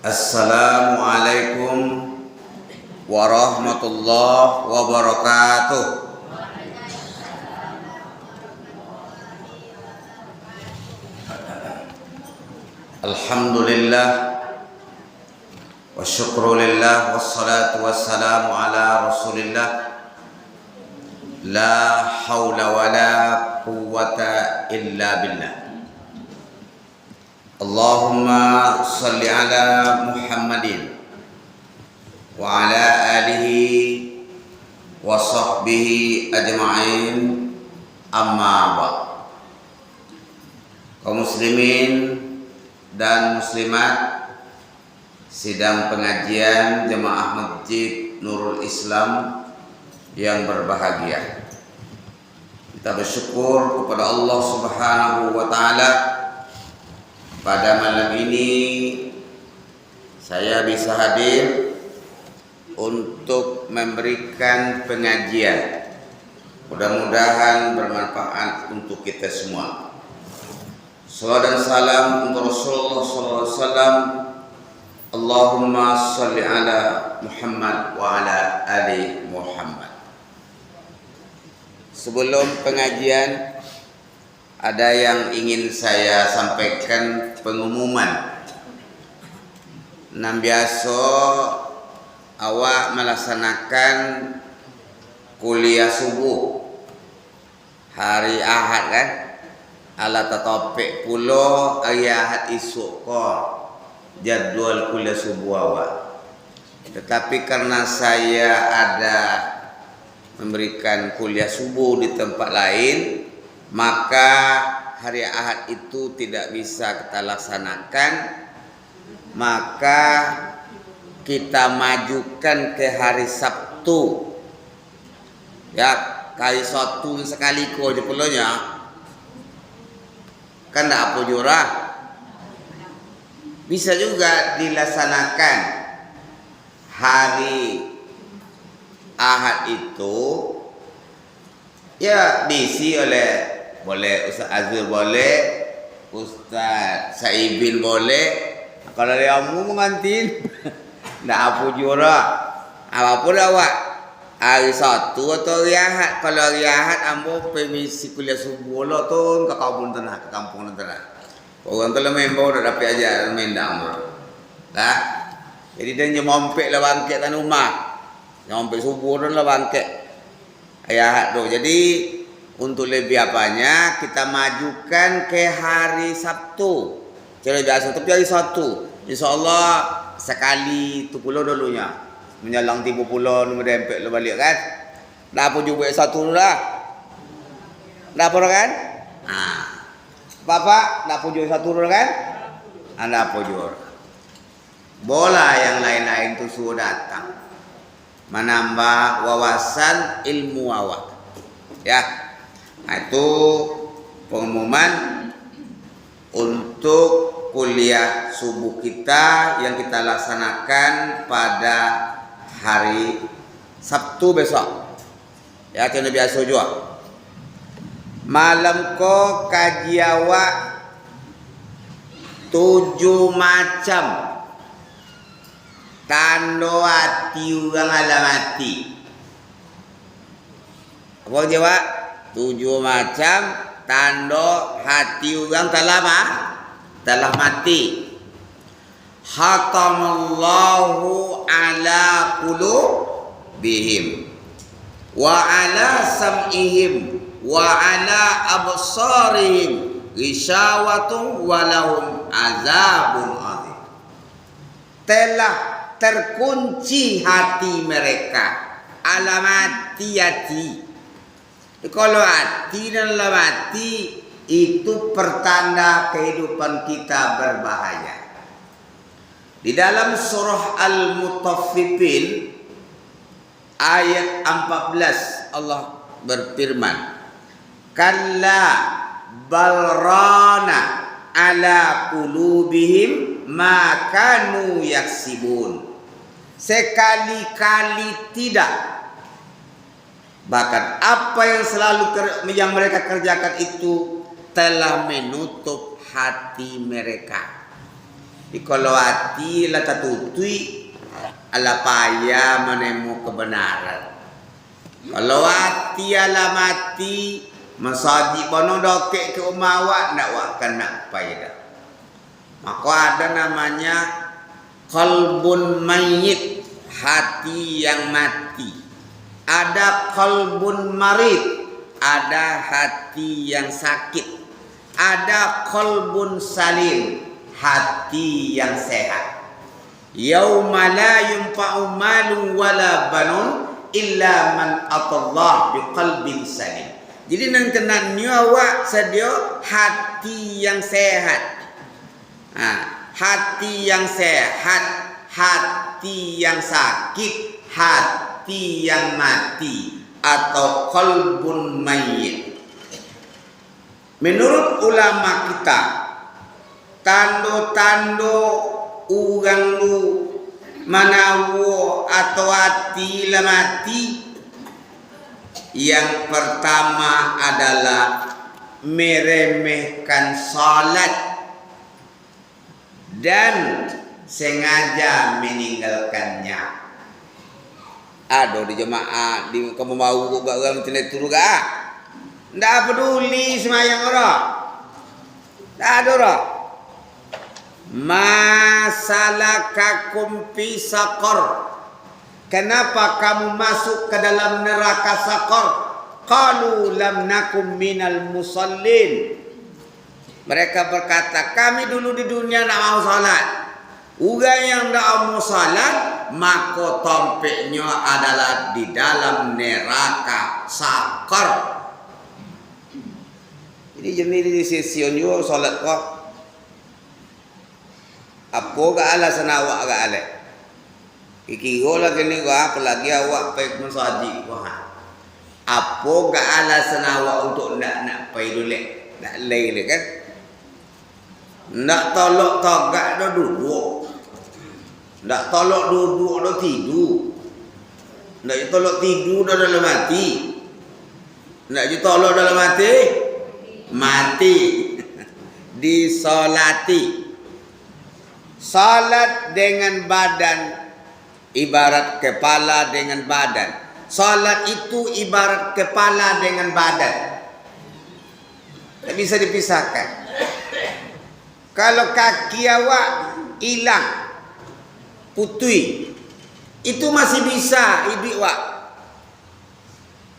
Assalamualaikum warahmatullahi wabarakatuh. Alhamdulillah wa syukrulillah wassalatu wassalamu ala rasulillah. La hawla wa la quwwata illa billah. Allahumma salli ala Muhammadin wa ala alihi wa sahbihi ajma'in, amma ba'd. Kaum muslimin dan muslimat sidang pengajian Jemaah Masjid Nurul Islam yang berbahagia, kita bersyukur kepada Allah Subhanahu wa taala. Pada malam ini saya bisa hadir untuk memberikan pengajian. Mudah-mudahan bermanfaat untuk kita semua. Salawat dan salam untuk Rasulullah SAW. Allahumma salli ala Muhammad wa ala ali Muhammad. Sebelum pengajian, ada yang ingin saya sampaikan pengumuman. Nah, biasa awak melaksanakan kuliah subuh hari Ahad kan? Ala tatopik pulo hari Ahad esok ko jadual kuliah subuh awak. Tetapi karena saya ada memberikan kuliah subuh di tempat lain, maka hari Ahad itu tidak bisa kita laksanakan. Maka kita majukan ke hari Sabtu. Ya, hari Sabtu sekali ko je pulonya. Kan tak apa jurah. Bisa juga dilaksanakan hari Ahad itu, ya diisi oleh, boleh Ustaz Azul, boleh Ustaz Saibin, boleh. Kalau dia mau mengantin tak apa jura. Apapun awak hari Sabtu atau hari Ahad. Kalau hari Ahad ambo permisi kuliah subuh lo tu ke kampung tanah, ke kampung tanah. Orang tu lah member dah dapat ajar main dah ambo. Dah. Jadi dia nyompek lah bangkit tan rumah. Nyompek subuh dan lah bangkit hari Ahad tu. Jadi untuk lebih apanya kita majukan ke hari Sabtu. Cara biasa tapi hari Sabtu. InsyaAllah sekali tu pulau dulunya. Menyalang 30 nombor dempet lo balik kan. Dah apa juga satu dah. Dah apa kan? Bapak dah apa juga satu kan? Anda apa juga. Bola yang lain-lain tu suruh datang. Menambah wawasan ilmu awak. Ya. Nah, itu pengumuman untuk kuliah subuh kita yang kita laksanakan pada hari Sabtu besok. Ya, kena biasa juga. Malam ko kaji awak 7 macam tanda hati orang alamati. Apa jawab? 7 macam tanda hati orang telah mati. Khatamallahu ala qulubihim wa ala sam'ihim wa ala absarihim ghisyawatun wa lahum azabun adzim. Telah terkunci hati mereka, alamati hati. Kalau hati dan mati itu pertanda kehidupan kita berbahaya. Di dalam surah Al-Mutaffifin ayat 14 Allah berfirman, kalla balrana ala qulubihim ma kanu yaksibun. Sekali-kali tidak. Bahkan apa yang selalu yang mereka kerjakan itu telah menutup hati mereka. Di kalau hati lah tertutui ala payah menemu kebenaran. Kalau hati ala mati masadi bono dokek ke umawak ndak wakan nak payah. Maka ada namanya qalbun mayyit, hati yang mati. Ada qalbun marid, ada hati yang sakit. Ada qalbun salim, hati yang sehat. Yauma la yunfa'u malun wala banun illa man atallah biqalbin salim. Jadi nang kena nyawa sedia hati yang sehat. Hati yang sehat, hati yang sakit, hati yang mati atau qalbun mayyit. Menurut ulama kita, tando-tando urang lu manawo atau hati lah mati, yang pertama adalah meremehkan salat dan sengaja meninggalkannya. Aduh di jemaah di kamu mau gak orang tenet turu gak? Ndak peduli semayang ora. Ndak ada ora. Masalakakum fi saqar. Kenapa kamu masuk ke dalam neraka saqar? Qalu lam nakum minal musallin. Mereka berkata, kami dulu di dunia nak mau salat. Orang yang tak mau salat, maka tompeknya adalah di dalam neraka sakar. Jadi jenis di sisi juga salat kok. Apa gak alasan awak gak alek? Kikiro lagi ni gak, apalagi awak baik mensaji kok. Apa gak alasan awak untuk nak pergi dulu? Nak lay kan? Nak tolok tagak dah duduk. Nak tolok duduk dah tidur. Nak tolok tidur dah dalam mati. Nak tolok dalam mati? Mati. Disolati. Salat dengan badan ibarat kepala dengan badan. Salat itu ibarat kepala dengan badan. Tak bisa dipisahkan. Kalau kaki awak hilang putih, itu masih bisa hidup awak.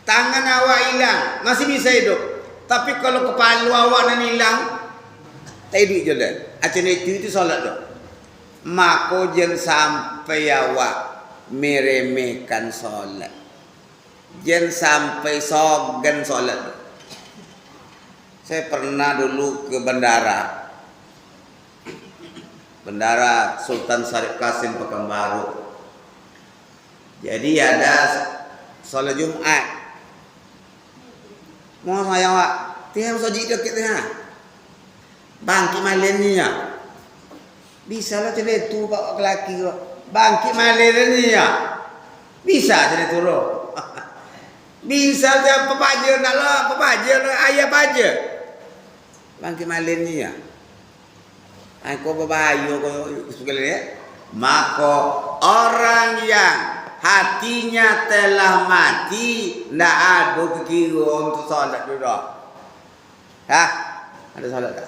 Tangan awak hilang masih bisa hidup. Tapi kalau kepala awak nan hilang, tak hidup je dah. Acen itu solat dah. Maka jangan sampai awak meremehkan solat. Jangan sampai sogan solat. Saya pernah dulu ke bandara Sultan Syarif Qasim Pekanbaru. Jadi ada solat Jumat. Mau saya awak, tiap saji dekat dia. Bangkit malam ni ya. Bisa lah cene tu pak lelaki kok. Bangkit malam ni ya. Bisa cene turu. Bisa dia pepaja nak lah, pepaja ayah paja. Bangkit malam ni ya. Aku berbahayu sekali ya. Maka orang yang hatinya telah mati, tidak ada kekira untuk solat dulu. Hah? Ada solat tak?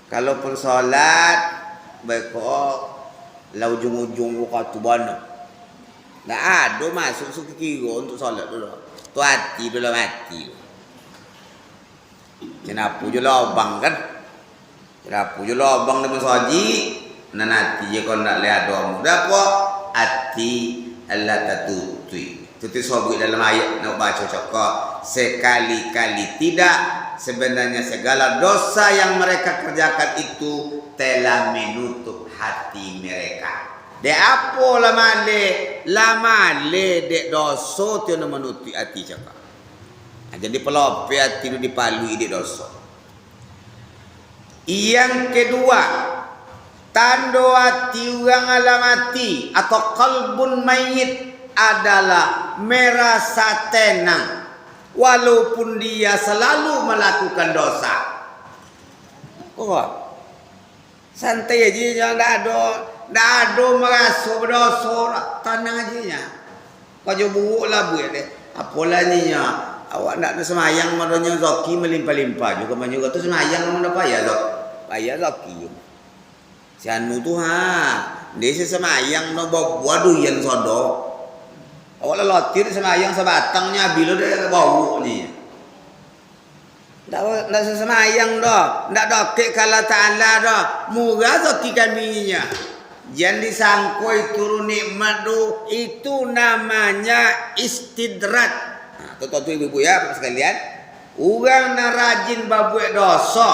Kalaupun solat, baik lah ujung-ujung buka tu mana? Tak ada masuk kekira untuk solat dulu. Tu hati dulu mati. Kenapa je lubang kan? Kenapa je lubang dengan saji? Nanti je kau nak lihat doa muda apa? Hati Allah tertutup. Tutup sebut dalam ayat nak baca cakap sekali-kali tidak. Sebenarnya segala dosa yang mereka kerjakan itu telah menutup hati mereka. Dek apa lama le dek dosa tu nak menutup hati cakap. Jadi pelope hati itu dipalui dek dosa. Yang kedua, tanda hati orang alamati atau qalbun mayyit adalah merasa tenang walaupun dia selalu melakukan dosa. Oh, Santai aja, jangan dak ada merasa berdosa, tenang aja nya. Kau jo buruk lah buat deh. Apalah ni nya. Awak nak semayang madanya zaki melimpah-limpah juga juga tu semayang mana payah zak. Payah zaki. Si anu tu dia semayang no waduh yang sodo. Awak lah lotir semayang sebatangnya bila dia bau ni. Ndak semayang dah. Ndak dokek kala Ta'ala dah. Murah zaki kami nya. Jangan disangkoi turun nikmat tu, itu namanya istidrat. Nah, tuan-tuan ibu-ibu ya, Bapak sekalian. Orang nak rajin berbuat dosa,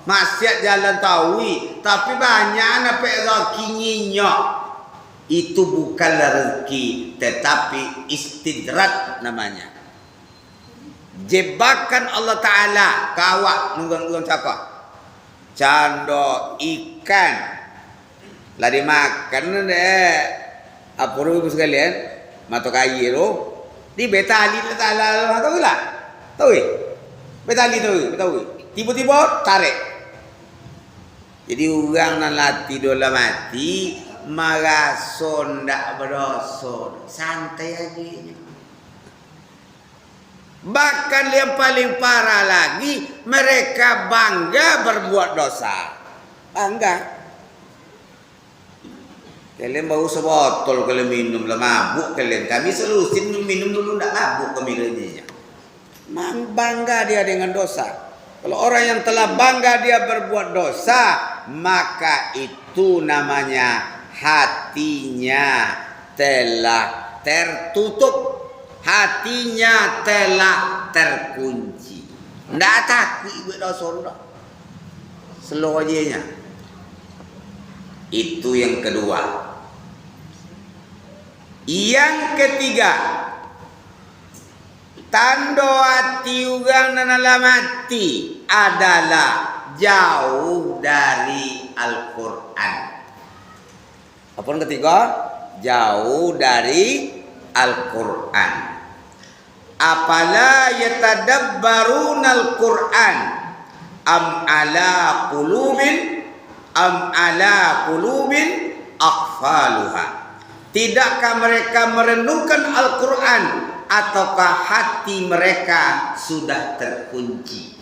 maksiat jalan taui, tapi banyak nak rezeki nyinyok. Itu bukanlah rezeki, tetapi istidrat namanya. Jebakan Allah Ta'ala kawak nunggang-nunggang cakap. Cando ikan lah dimakan deh. Apa ibu sekalian? Mata kayu tu di betali Ta'ala tahu lah. Tahu? Betali tahu. Tiba-tiba tarik. Jadi orang nak latih dola mati maraso ndak berdosa. Santai aja. Bahkan yang paling parah lagi, mereka bangga berbuat dosa. Bangga. Kalian baru sebotol kalau minum lah mabuk kalian. Kami selusin minum dulu tak mabuk kami kerjanya. Bangga dia dengan dosa. Kalau orang yang telah bangga dia berbuat dosa, maka itu namanya hatinya telah tertutup. Hatinya telah terkunci. Tidak takut buat dosa. Slow aja nya. Itu yang kedua. Yang ketiga, tanda hati orang dalam mati adalah jauh dari Al-Quran. Apa yang ketiga? Jauh dari Al-Quran. Apala yatadabbarun Al-Quran am ala qulubin aqfaluha. Tidakkah mereka merenungkan Al-Quran ataukah hati mereka sudah terkunci?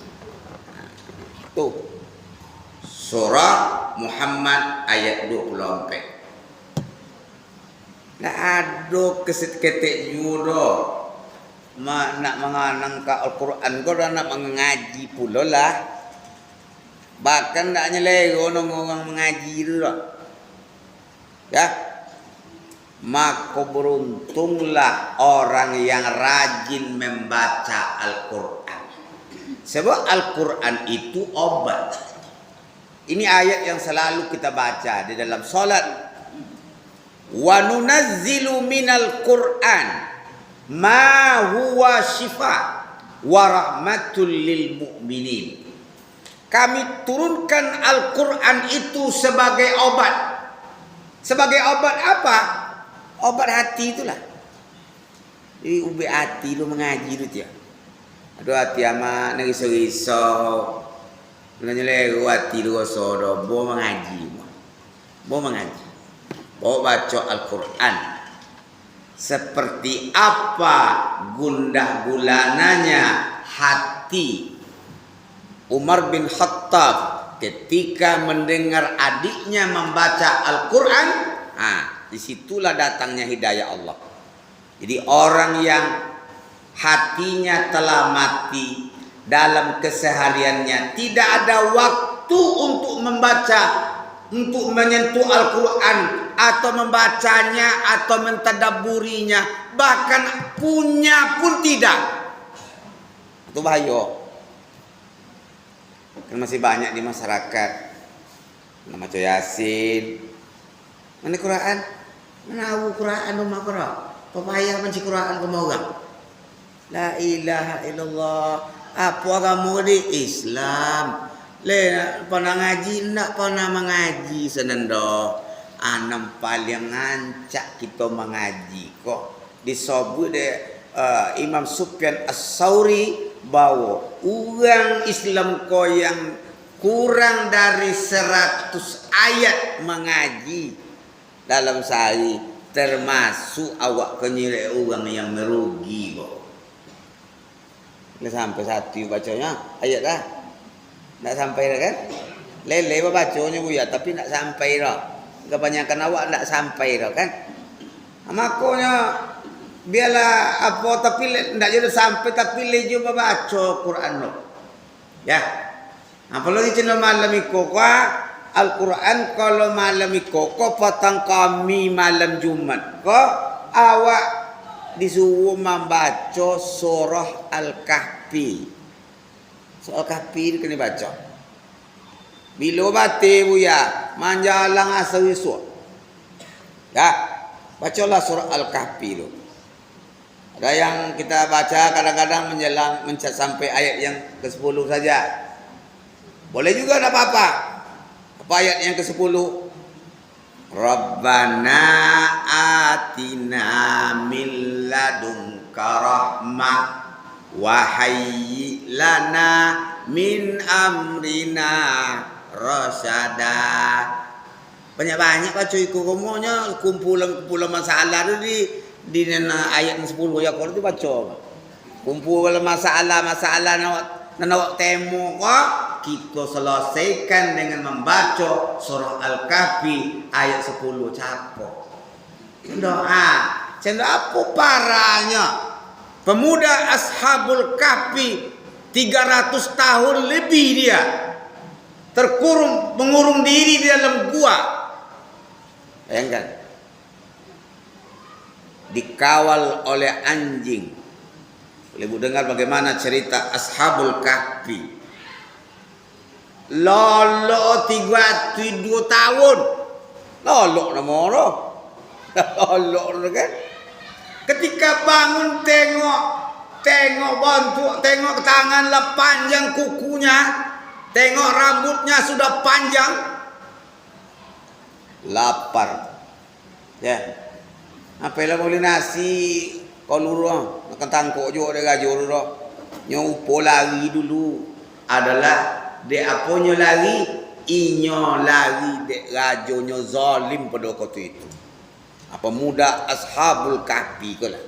Tuh. Surah Muhammad ayat 24. Nak ada keset-ketek juga nak menganang ke Al-Quran kau dah nak mengaji pula lah. Bahkan tak nyelego orang mengaji tu lah. Ya. Maka beruntunglah orang yang rajin membaca Al-Quran. Sebab Al-Quran itu obat. Ini ayat yang selalu kita baca di dalam solat. Wa nunazzilu minal Qur'an ma huwa shifa wa rahmatul lil mu'minin. Kami turunkan Al-Quran itu sebagai obat. Sebagai obat apa? Obat hati itulah. Jadi ubi hati lu mengaji tu dia. Aduh hati amat nak risau-risau. Nanya lego hati lu rasa dah bo mengaji. Bo mengaji. Bo baca Al-Quran. Seperti apa gundah gulananya hati Umar bin Khattab ketika mendengar adiknya membaca Al-Quran. Disitulah datangnya hidayah Allah. Jadi orang yang hatinya telah mati dalam kesehariannya, tidak ada waktu untuk membaca, untuk menyentuh Al-Quran atau membacanya atau mentadabburinya, bahkan punya pun tidak. Itu bahaya. Kan masih banyak di masyarakat nama baca Yasin. Mana Quran? Mana Quran rumah Quran? Pepayah benci Quran ke orang. La ilaha illallah. Apa agama di Islam? Le pernah ngaji ndak pernah mengaji senenda. Anam paling ngancak kita mengaji kok. Disebut Imam Sufyan As-Sauri bahwa orang Islam ko yang kurang dari 100 ayat mengaji dalam sehari, termasuk awak kenyilek orang yang merugi kok. Nggak sampai satu bacanya ayat dah. Nggak sampai dah kan? Lele bacanya bu ya, tapi nggak sampai dah. Kebanyakan awak nggak sampai dah kan? Makanya biarlah apa tapi nggak jadi sampai tapi le juga baca Quran lo. Ya. Apalagi channel malam iko Al-Quran kalau malam iko petang kami malam Jumat awak disuruh membaca surah Al-Kahfi. Surah Al-Kahfi itu kena baca. Bila baca bu ya, manjalang asal isu. Ya, bacalah surah Al-Kahfi itu. Ada yang kita baca kadang-kadang menjelang sampai ayat yang ke-10 saja. Boleh juga tak apa-apa. Apa ayat yang ke-10? Rabbana atina min ladunka rahmah wa hayyi lana min amrina rasyada. Banyak-banyak baca ikut rumahnya kumpulan masalah tu di ayat 10 ya kalau tu baca. Kumpulan masalah nak temu kita selesaikan dengan membaca surah Al-Kahfi ayat 10 capok. Doa. Cendok apa parahnya? Pemuda Ashabul Kahfi 300 tahun lebih dia mengurung diri di dalam gua. Bayangkan. Dikawal oleh anjing. Ibu dengar bagaimana cerita Ashabul Kahfi. Lolo 32 tahun. Lolo nama orang. Lolo kan. Ketika bangun tengok bantu, tengok tangan panjang kukunya, tengok rambutnya sudah panjang. Lapar. Ya. Apa yang boleh nasi kalau makan tangkuk juga dia gajur dah. Nyupo lari dulu adalah dek aponyo lari, inyo lari dek rajonyo zalim pada waktu itu. Apa muda Ashabul Kahfi kolah.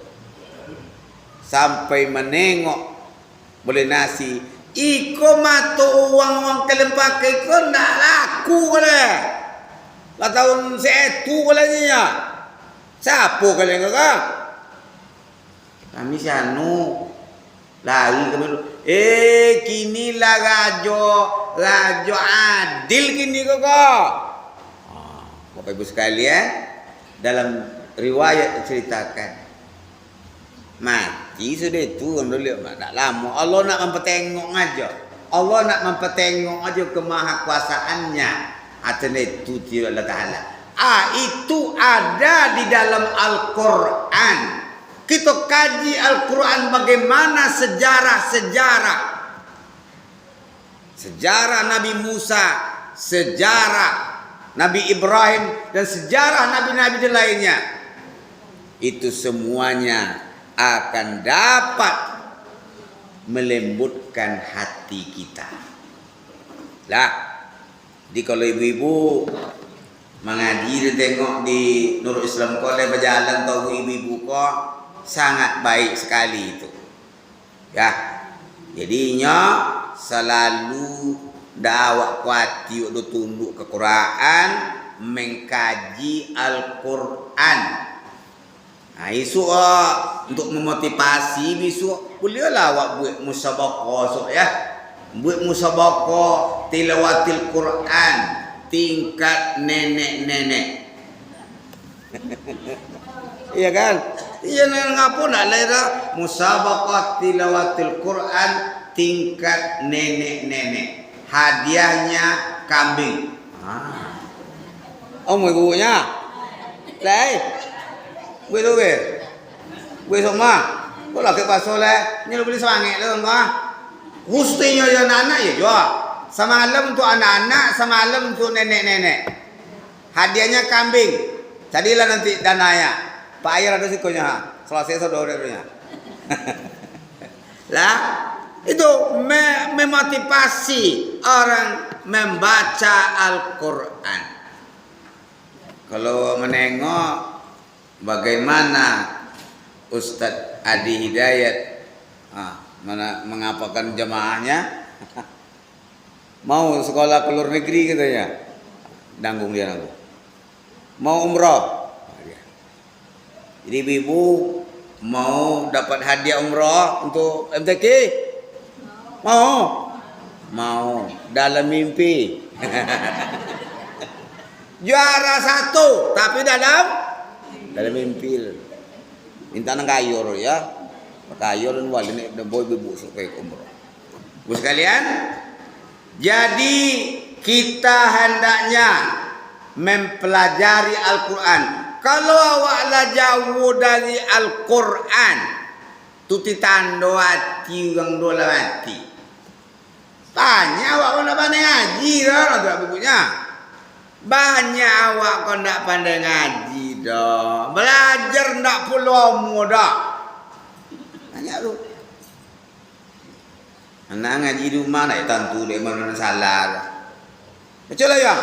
Sampai menengok boleh nasi, iko mato uang kelem pakai ko ndak laku kolah. Lah tahun setu kolahnya. Siapa kalian kakak? Kami sianu lari kami dulu. Kinilah rajo adil kini kakak. Bapak ibu sekalian, dalam riwayat diceritakan mati sudah itu dulu tak lama. Allah nak mempertengok aja. Allah nak mempertengok aja kemahakuasaannya. Atau itu Allah Taala. Itu ada di dalam Al-Quran. Kita kaji Al-Quran bagaimana sejarah Nabi Musa, sejarah Nabi Ibrahim, dan sejarah nabi-nabi lainnya. Itu semuanya akan dapat melembutkan hati kita. Lah, di kalau ibu-ibu mengaji tengok di Nurul Islam College berjalan tahu ibu-ibu kok sangat baik sekali itu. Ya. Jadinya selalu dakwah kuati untuk tunduk ke Quran, mengkaji Al-Quran. Nah, isu untuk memotivasi besok bolehlah awak buat musabaqah so ya. Buat musabaqah tilawatil Quran tingkat nenek-nenek. Iya kan? Iya ngapa nak lera musabaqah tilawatil Quran tingkat nenek-nenek. Hadiahnya kambing. Ông mày gù nhá. Đấy. Gue tu gue. Gue sama. Kau lah ke pasal lah. Ni lu beli semangat lu enggak? Gustinya ya anak ya juga. Semalam untuk anak-anak, semalam untuk nenek-nenek. Hadiahnya kambing. Jadilah nanti dananya. Pak Ayer ada sikonya. Selesai saudara-saudaranya. Lah, Itu memotivasi orang membaca Al-Quran. Kalau menengok bagaimana Ustadz Adi Hidayat mengapakan jemaahnya mau sekolah ke luar negeri katanya, nanggung dia nanggung. Mau umroh, jadi ibu mau dapat hadiah umroh untuk MTQ, mau dalam mimpi. Juara 1 tapi dalam mimpi. Minta nang kayur ya. Kayur dan wali ni boy ibu supaya umroh. Bu sekalian, jadi kita hendaknya mempelajari Al-Quran. Kalau awaklah jauh dari Al-Quran, tu titando hati orang dola mati. Banyak awak kau nak pandai ngaji dah, nak bukunya. Banyak awak kau nak pandai ngaji dah. Belajar nak pulau dah. Banyak tu. Anak ngaji di rumah nak tentu dia mana salah. Baca lah ya.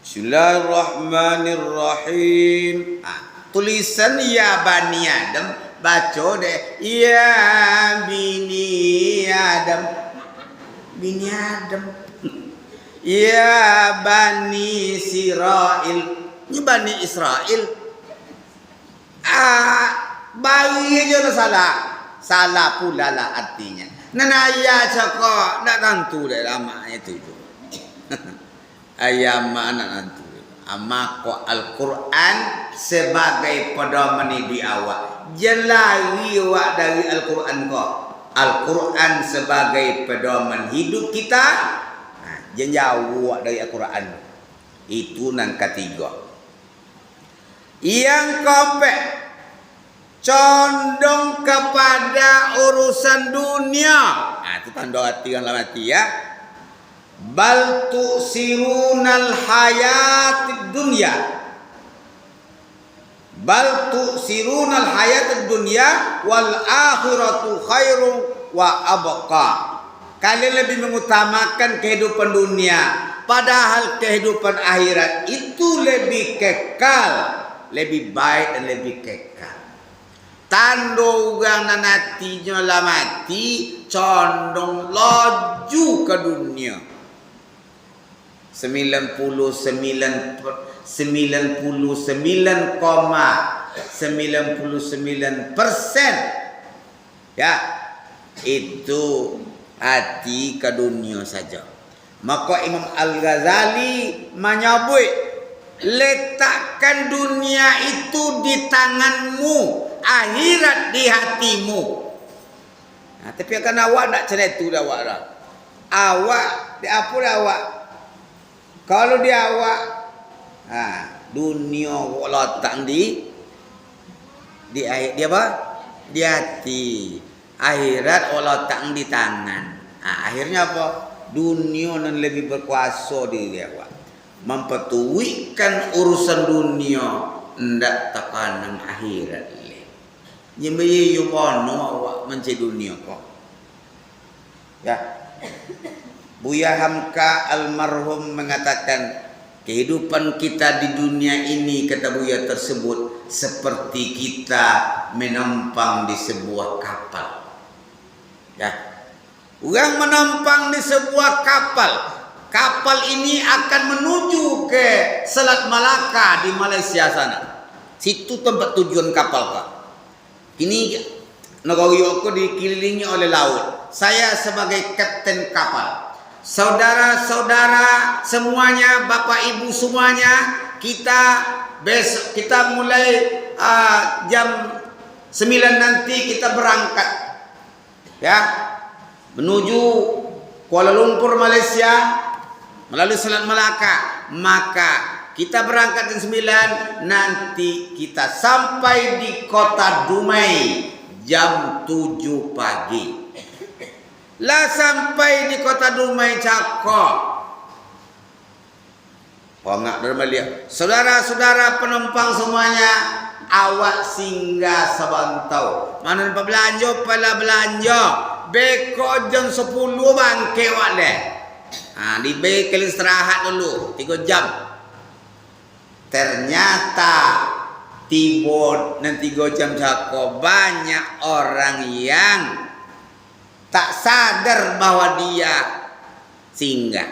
Bismillahirrahmanirrahim. Tulisan ya Bani Adam, baca deh. Ya Bini Adam. Bini Adam. Ya Bani Israel. Ini Bani Israel. Bayi aja lah salah. Salah pula lah artinya. Nanaya cakap nak tentu deh lama itu. Ayam anak nanti. Maka Al-Quran sebagai pedoman di awak. Jelari awak dari Al-Quran kau. Al-Quran sebagai pedoman hidup kita. Jauh awak dari Al-Quran. Itu yang ketiga. Yang keempat, condong kepada urusan dunia. Itu tanda hati yang lama hati ya. Bal tu'sirunal hayatid dunya. Bal tu'sirunal hayatid dunya wal akhiratu khairum wa abqa. Kalian lebih mengutamakan kehidupan dunia, padahal kehidupan akhirat itu lebih kekal, lebih baik dan lebih kekal. Tando orang nanatinya lah mati, condong laju ke dunia. 99,99% ya itu hati ke dunia saja. Maka Imam Al-Ghazali menyebut, letakkan dunia itu di tanganmu, akhirat di hatimu. Tapi akan awak nak cerai tu dah awak dah. Awak di apa dah awak? Kalau dia awak, dunia awak letak di apa? Di hati. Akhirat awak letak di tangan. Akhirnya apa? Dunia yang lebih berkuasa di dia awak. Mempetuikan urusan dunia, ndak tekanan akhirat. Jadi yuwono awak mencari dunia kok. Ya. Buya Hamka almarhum mengatakan, kehidupan kita di dunia ini, kata Buya tersebut, seperti kita menumpang di sebuah kapal. Ya. Orang menumpang di sebuah kapal. Kapal ini akan menuju ke Selat Malaka di Malaysia sana. Situ tempat tujuan kapal kak. Ini negara aku dikelilingi oleh laut. Saya sebagai kapten kapal. Saudara-saudara semuanya, bapak ibu semuanya, kita mulai jam 9 nanti kita berangkat. Ya. Menuju Kuala Lumpur Malaysia melalui Selat Malaka. Maka kita berangkat jam 9, nanti kita sampai di kota Dumai jam 7 pagi. Lah sampai di kota Dumai cakap. Pengak dari Malaysia. Saudara-saudara penumpang semuanya, awak singgah sebantau. Mana belanja pala belanja. beko jam 10 bangke wak deh. Di bekel istirahat dulu 3 jam. Ternyata tiba dan 3 jam cako banyak orang yang tak sadar bahwa dia singgah.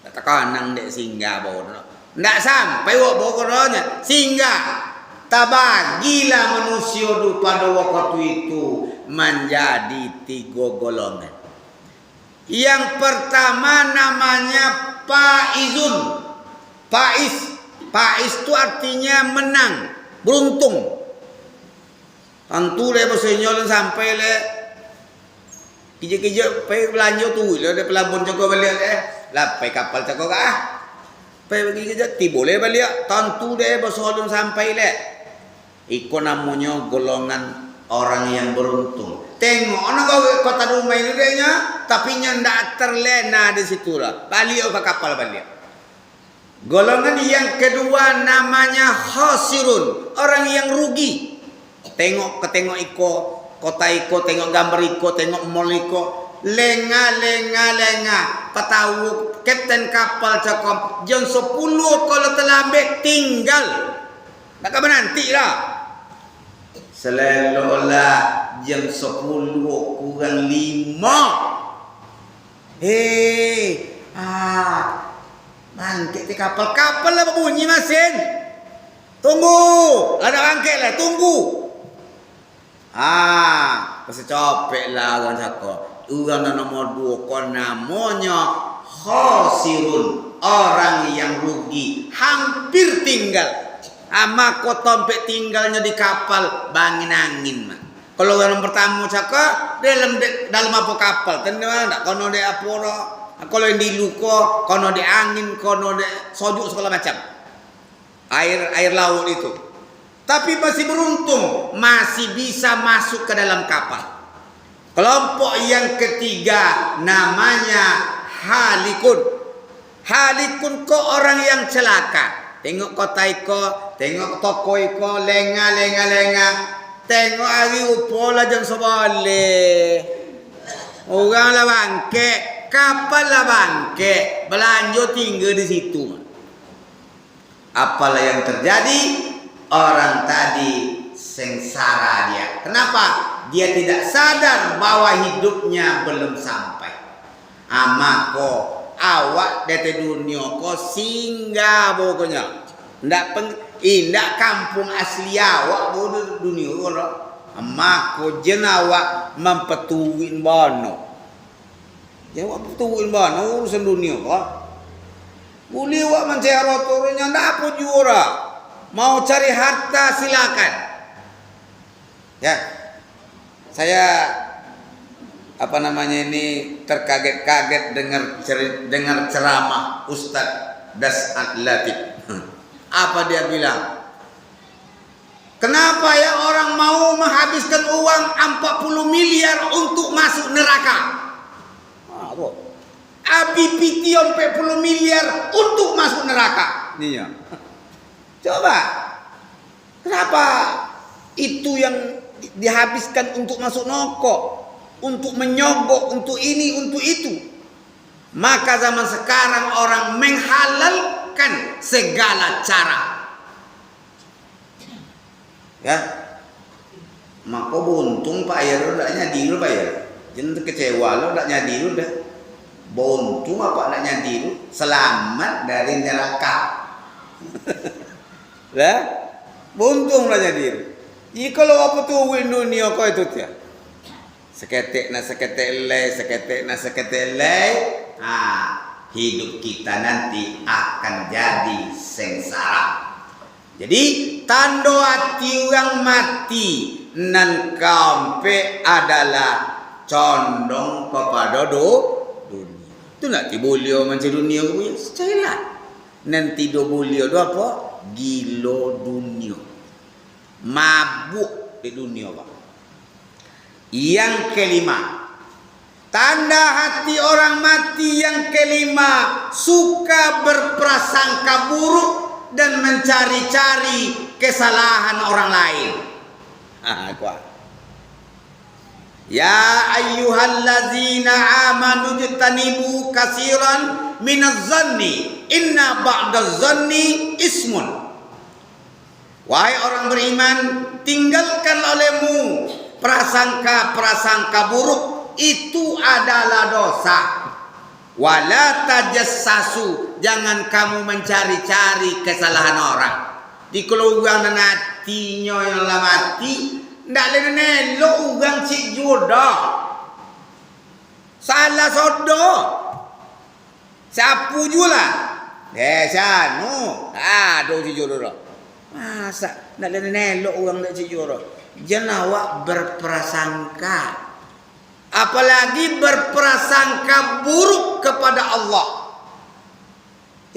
Tak kanang dek singgah bono. Ndak sampai wak bokonya singgah. Tak bagilah manusia pada waktu itu menjadi 3 golongan. Yang pertama namanya Faizun. Faiz itu artinya menang, beruntung. Tentu le bosenyo sampai le kije-kije pe belanja tu le pelabuhan jago balik lah pe kapal jago pe bagi kije ti boleh balik tentu le bosenyo sampai le. Iko namanya golongan orang yang beruntung. Tengok orang kota rumah ini dia tapi nya ndak terlena di situ lah. Balik ke kapal balik. Golongan yang kedua namanya khasirun, orang yang rugi. Tengok iko, kota iko, tengok gambar iko, tengok mall iko, lenga. Ketahu kapten kapal cakap jam 10 kalau terlambat tinggal. Tak kapan nanti lah. Selalulah jam 10 kurang 5. Bangkit di kapal lah bunyi mesin. Tunggu, ada bangkit lah, tunggu. Pasti capek lah orang cakap. Orang nomor 2 kon namanya khasirun, orang yang rugi, hampir tinggal. Maka tompek tinggalnya di kapal bangin angin mah. Kalau yang pertama cakap dalam apa kapal, tenang tak kono de apora. Kalau yang di luko, kono di angin, kono di sojuk segala macam. Air laut itu. Tapi masih beruntung, masih bisa masuk ke dalam kapal. Kelompok yang ketiga namanya halikun. Halikun kok orang yang celaka. Tengok kota iko, tengok toko iko, lenga. Tengok hari upola jam sebalik. Orang lah bangke. Kapal lah bangke, belanja tinggal di situ. Apalah yang terjadi? Orang tadi sengsara dia. Kenapa? Dia tidak sadar bahwa hidupnya belum sampai. Maka awak dari dunia ko singgah pokoknya. Ndak kampung asli awak bodoh dunia ko. Maka jenawak mempetuin bono. Jawab betul mana urusan dunia kok. Boleh wak mencari rotornya ndak apa jura. Mau cari harta silakan. Ya. Saya terkaget-kaget dengar ceramah Ustaz Das'ad Latif. Apa dia bilang? Kenapa ya orang mau menghabiskan uang 40 miliar untuk masuk neraka? Abi 40 miliar untuk masuk neraka. Iya. Coba. Kenapa itu yang dihabiskan untuk masuk neraka? Untuk menyogok, untuk ini, untuk itu. Maka zaman sekarang orang menghalalkan segala cara. Ya. Maka buntung Pak Ayar udah nyadi lu Pak Ayar. Jangan kecewa lo udah nyadi lu dah. Buntung apa nak nyadi lu? Selamat dari neraka. Lah, buntung lah nyadi lu. Jika lo apa tuh dunia kau itu tiap. Seketik na seketik lay. Hidup kita nanti akan jadi sengsara. Jadi tanda hati orang mati nan kampe adalah condong kepada dunia. Itu nak tibolio macam dunia punya secara. Nanti do bolio do apa? Gilo dunia. Mabuk di dunia Pak. Yang kelima, tanda hati orang mati yang kelima, suka berprasangka buruk dan mencari-cari kesalahan orang lain. Ya ayyuhallazina amanu jtanibu katsiran minaz zanni inna ba'daz zanni ismun. Wahai orang beriman, tinggalkan olehmu prasangka-prasangka buruk, itu adalah dosa. Wala tajassasu, jangan kamu mencari-cari kesalahan orang. Di keluarga nantinya yang lah mati, ndak le nelo ugang cik jodoh. Salah sodo. Sapu jula. Sanu. Aduh cik jodoh. Masa ndak le nelo ugang cik jodoh. Jangan awak berprasangka, apalagi berprasangka buruk kepada Allah.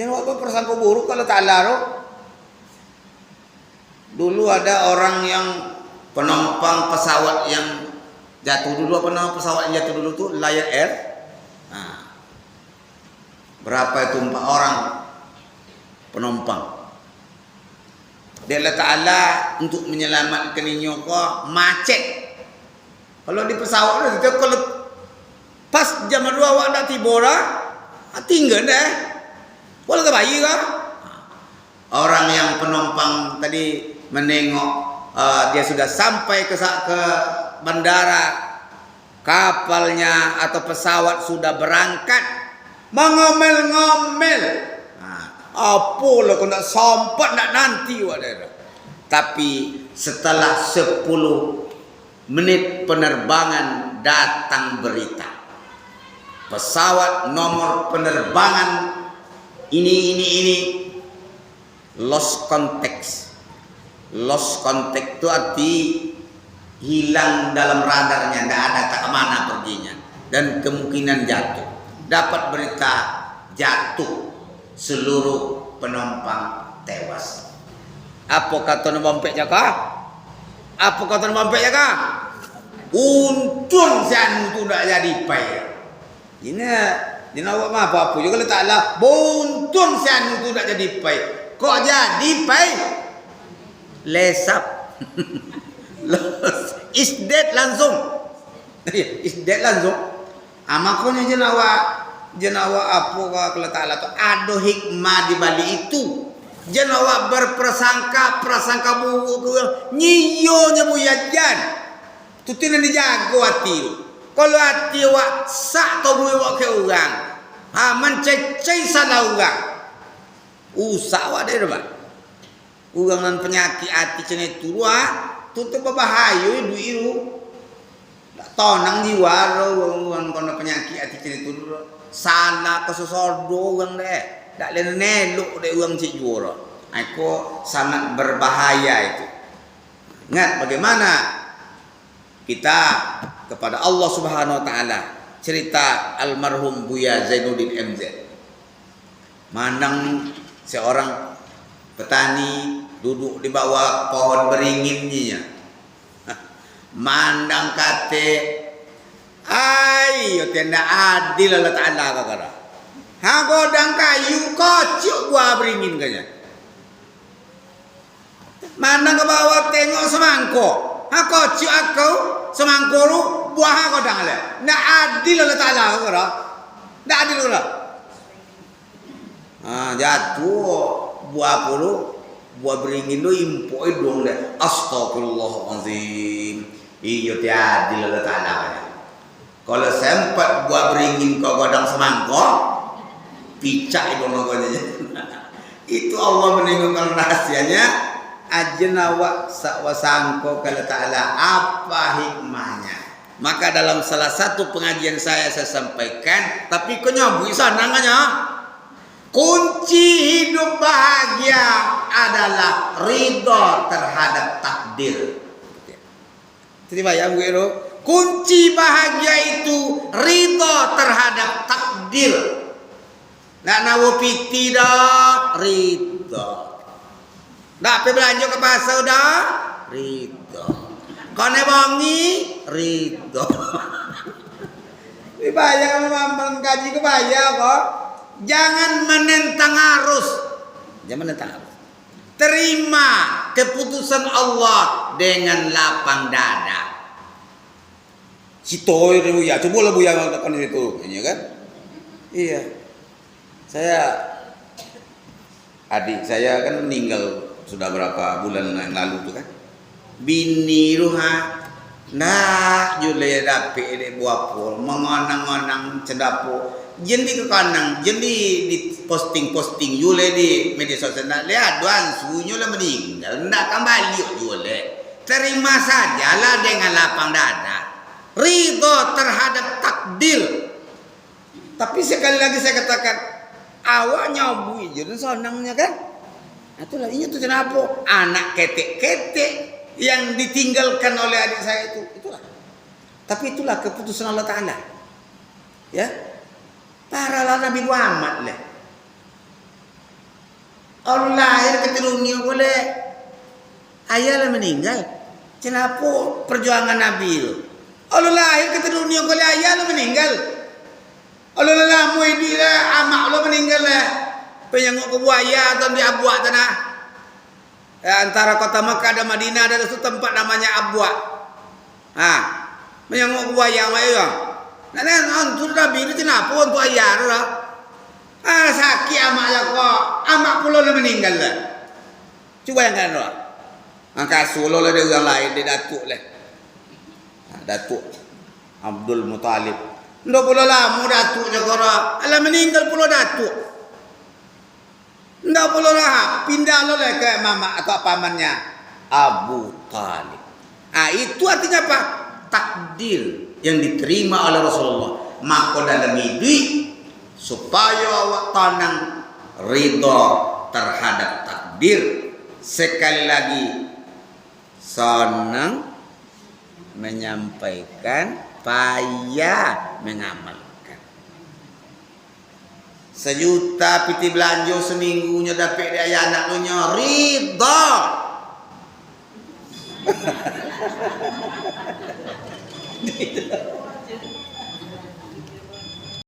Jangan awak berprasangka buruk kalau Ta'ala roh. Dulu ada orang yang penumpang pesawat yang jatuh dulu, apa nama pesawat yang jatuh dulu tuh Lion Air. Nah, berapa itu 4 orang penumpang. Dia Allah Ta'ala untuk menyelamatkan ini kok macet. Kalau di pesawat itu kalau pas jam 2 awak nak tiba dah, tinggal dah. Boleh ke bayi kah? Orang yang penumpang tadi menengok dia sudah sampai ke bandara, kapalnya atau pesawat sudah berangkat, mengomel-ngomel. Apa lah kau nak sampai nak nanti wadah. Tapi setelah 10 menit penerbangan datang berita, pesawat nomor penerbangan ini lost contact. Lost contact itu arti hilang dalam radarnya, tidak ada tak kemana perginya, dan kemungkinan jatuh. Dapat berita jatuh, seluruh penumpang tewas. Apa kata nombor jaka? Apa kata nombor jaka? Untung sian itu tidak jadi pai. Ini awak mah apa juga letak lah. Untung sian itu tidak jadi pai. Kok jadi pai? Lesap. Is dead langsung. Is dead langsung. Makanya jenawa apa kalau Ta'ala tu ada hikmah di balik itu. Jenawa prasangka buruk nyiyonya buyajan. Tu tidak dijaga hati. Kalau hati awak sak kau buat ke orang, mencecai salah orang. Usah awak dia dah. Orang dengan penyakit hati macam itu tu berbahaya duit itu. Tak tonang jiwa orang kena penyakit hati macam itu. Salah ke sesordo orang deh. Tak boleh nelok deh orang cik juara. Itu sangat berbahaya itu. Ingat bagaimana kita kepada Allah Subhanahu Wa Taala cerita almarhum Buya Zainuddin MZ. Mandang seorang petani duduk di bawah pohon beringinnya. Mandang kate, ayo tenda adil Allah Ta'ala kakara. Ha godang kayu kocok buah beringin kanya. Mandang ke bawah tengok semangko. Ha kocok aku semangko lu buah godang le. Ndak adil Allah Ta'ala kakara. Ndak adil kakara. Jatuh buah pulu, buah beringin lu impoi dong deh. Astagfirullahaladzim. Iya tiada Allah Ta'ala. Kalau sempat buah beringin kau godang semangko, picak itu noganya. Itu Allah menengokkan rahasianya. Ajen awak sangko kalau Ta'ala apa hikmahnya. Maka dalam salah satu pengajian saya sampaikan, tapi kau nyambung sana nganya. Kunci hidup bahagia adalah ridha terhadap takdir. Terima ya Bu Ero. Kunci bahagia itu ridha terhadap takdir. Nak nawo piti dah ridha. Nak pergi belanja ke pasar dah ridha. Kone bongi ridha. Dibayar memang gaji kebayar kok. Jangan menentang arus. Jangan menentang arus. Terima keputusan Allah dengan lapang dada. Citoy Buya, coba lah Buya mengatakan itu, ya kan? Iya. Saya adik saya kan meninggal sudah berapa bulan yang lalu tuh kan. Bini ruha nak jule dapik dek buah pol mengonang-onang cedapo jendi ke kanang jendi di posting-posting jule di media sosial nak lihat doan sunyo lah meninggal ndak kembali jule terima sajalah dengan lapang dada ridho terhadap takdir. Tapi sekali lagi saya katakan awak nyobu jadi sonangnya kan itulah ini tuh kenapa anak ketek-ketek yang ditinggalkan oleh adik saya itulah. Tapi itulah keputusan Allah Ta'ala. Ya. Paralah Nabi Muhammad lah. Allah lahir ke dunia boleh. Ayah lah meninggal. Kenapa perjuangan Nabi itu? Allah lahir ke dunia boleh ayah lah meninggal. Allah lah muidi lah amak Allah meninggal lah. Penyenguk ke buaya atau di abuak tanah. Ya, antara kota Makkah dan Madinah ada satu tempat namanya Abwa. Menyangkut buaya ya. Nah, antur Nabi itu kenapa untuk ayar lah? Sakit amaknya kok. Amak pula lah meninggal lah. Coba yang kan lah. Angka solo lah dia orang lain dia datuk lah. Datuk Abdul Muttalib. Ndak pula lama datuknya kora. Alah meninggal pula datuk. Ndak pula lah pindah lo lah ke mama atau pamannya Abu Talib. Itu artinya apa? Takdir yang diterima oleh Rasulullah. Maka dalam hidup supaya awak tanang ridho terhadap takdir. Sekali lagi senang menyampaikan, payah mengamalkan. 1 juta piti belanja seminggunya dapat dia anak lu nya ridho.